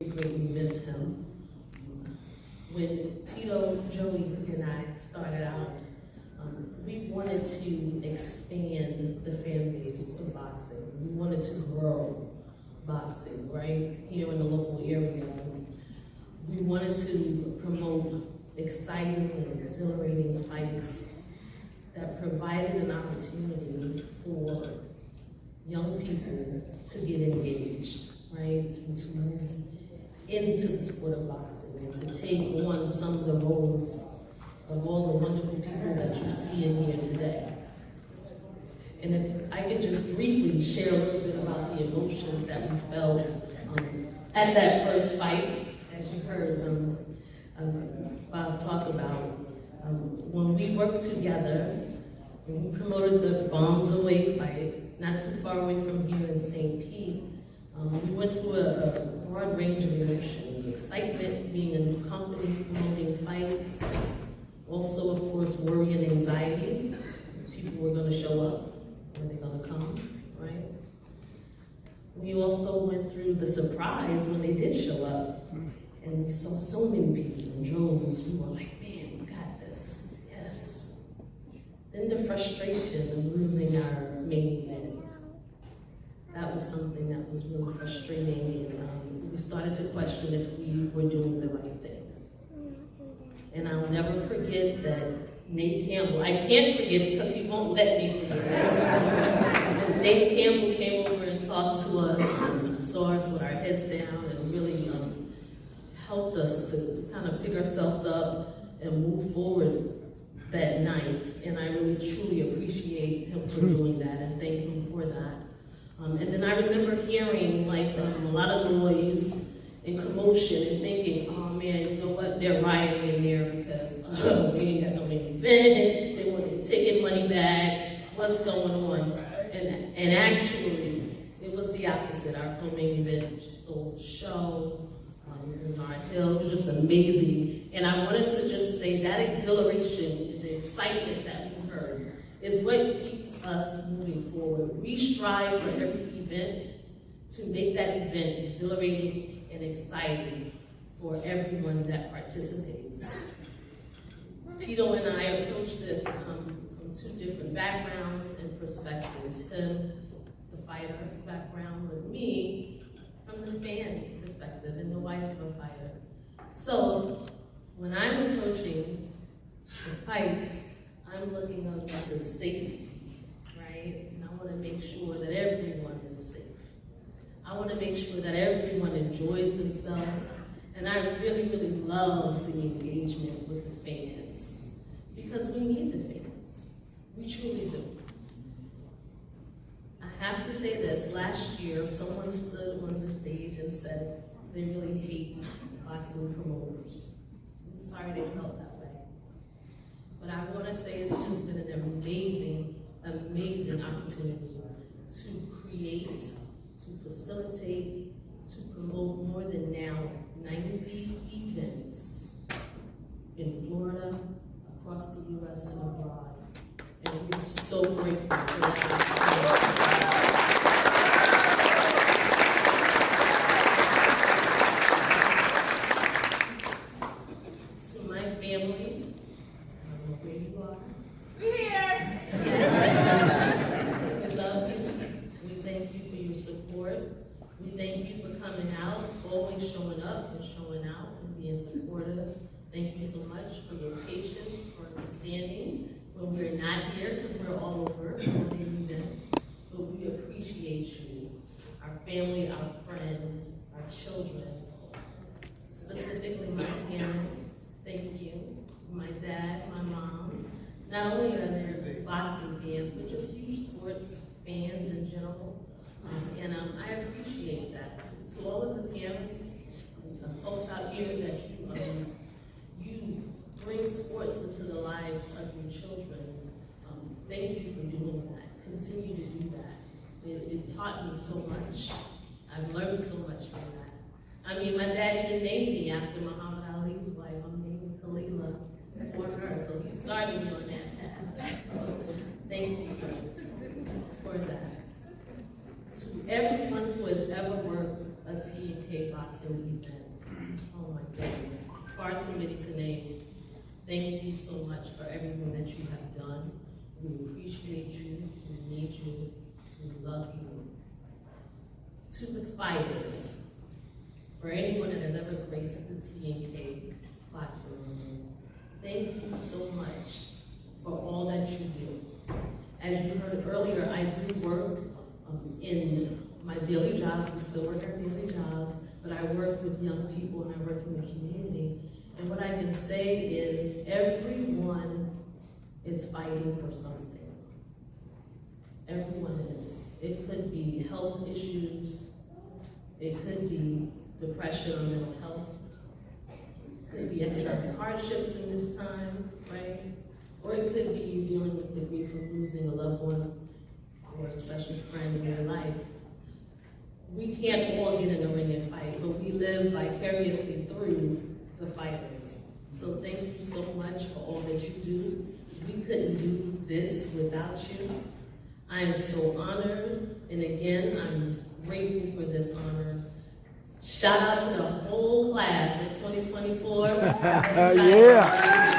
greatly miss him. When Tito, Joey, and I started out, we wanted to expand the fan base of boxing. We wanted to grow boxing right here in the local area. We wanted to promote exciting and exhilarating fights that provided an opportunity for young people to get engaged, right, and to move into the sport of boxing and to take on some of the roles of all the wonderful people that you see in here today. And if I could just briefly share a little bit about the emotions that we felt at that first fight, as you heard Bob talk about. When we worked together, when we promoted the Bombs Away fight, not too far away from here in St. Pete, we went through a broad range of emotions. Excitement, being a new company, promoting fights. Also, of course, worry and anxiety. People were going to show up. Were they going to come, right? We also went through the surprise when they did show up. And we saw so many people in droves. We were like, man, we got this. Yes. Then the frustration of losing our main event. That was something that was really frustrating, and we started to question if we were doing the right thing. And I'll never forget that Nate Campbell, I can't forget because he won't let me forget. Nate Campbell came over and talked to us and saw us with our heads down and really helped us to kind of pick ourselves up and move forward that night. And I really truly appreciate him for doing that and thank him for that. And then I remember hearing like a lot of noise and commotion and thinking, oh man, you know what, they're rioting in there because we ain't got no main event, they want their ticket money back, what's going on? And actually, it was the opposite. Our co-main event stole the show, it was our hill, it was just amazing. And I wanted to just say that exhilaration and the excitement that we heard is what keeps us moving forward. We strive for every event to make that event exhilarating and exciting for everyone that participates. Tito and I approach this from two different backgrounds and perspectives. Him, the fighter background, with me from the fan perspective and the wife of a fighter. So when I'm approaching the fights, I'm looking up to safety, right? And I want to make sure that everyone is safe. I want to make sure that everyone enjoys themselves. And I really, really love the engagement with the fans because we need the fans. We truly do. I have to say this, last year, someone stood on the stage and said they really hate boxing promoters. I'm sorry they felt that way. But I want to say it's just been an amazing, amazing opportunity to create, to facilitate, to promote more than now 90 events in Florida, across the U.S. and abroad. And we're so grateful for that. To my family, I don't know where you are. We're here! We love you. We thank you for your support. We thank you for coming out, always showing up and showing out and being supportive. Thank you so much for your patience, for understanding when we're not here, because we're all over promoting events. But we appreciate you, our family, our friends, our children, specifically my parents. Thank you. My dad, my mom. Not only are they boxing fans, but just huge sports fans in general. And I appreciate that. To all of the parents, folks out here that you bring sports into the lives of your children, thank you for doing that. Continue to do that. It taught me so much. I've learned so much from that. I mean, my dad even named me after Muhammad Ali's wife. I'm named Khalilah for her, so he started me on that path. So thank you, sir, for that. To everyone who has ever worked a Tge Care boxing boxing event. Oh my goodness, far too many to name. Thank you so much for everything that you have done. We appreciate you, we need you, we love you. To the fighters, for anyone that has ever graced the Tge boxing room, thank you so much for all that you do. As you heard earlier, I do work in my daily job. We still work our daily jobs, but I work with young people and I work in the community. And what I can say is everyone is fighting for something. Everyone is. It could be health issues. It could be depression or mental health. It could be economic hardships in this time, right? Or it could be you dealing with the grief of losing a loved one or a special friend in your life. We can't all get in the ring and fight, but we live vicariously through the fighters. So thank you so much for all that you do. We couldn't do this without you. I am so honored, and again, I'm grateful for this honor. Shout out to the whole class in 2024. Yeah.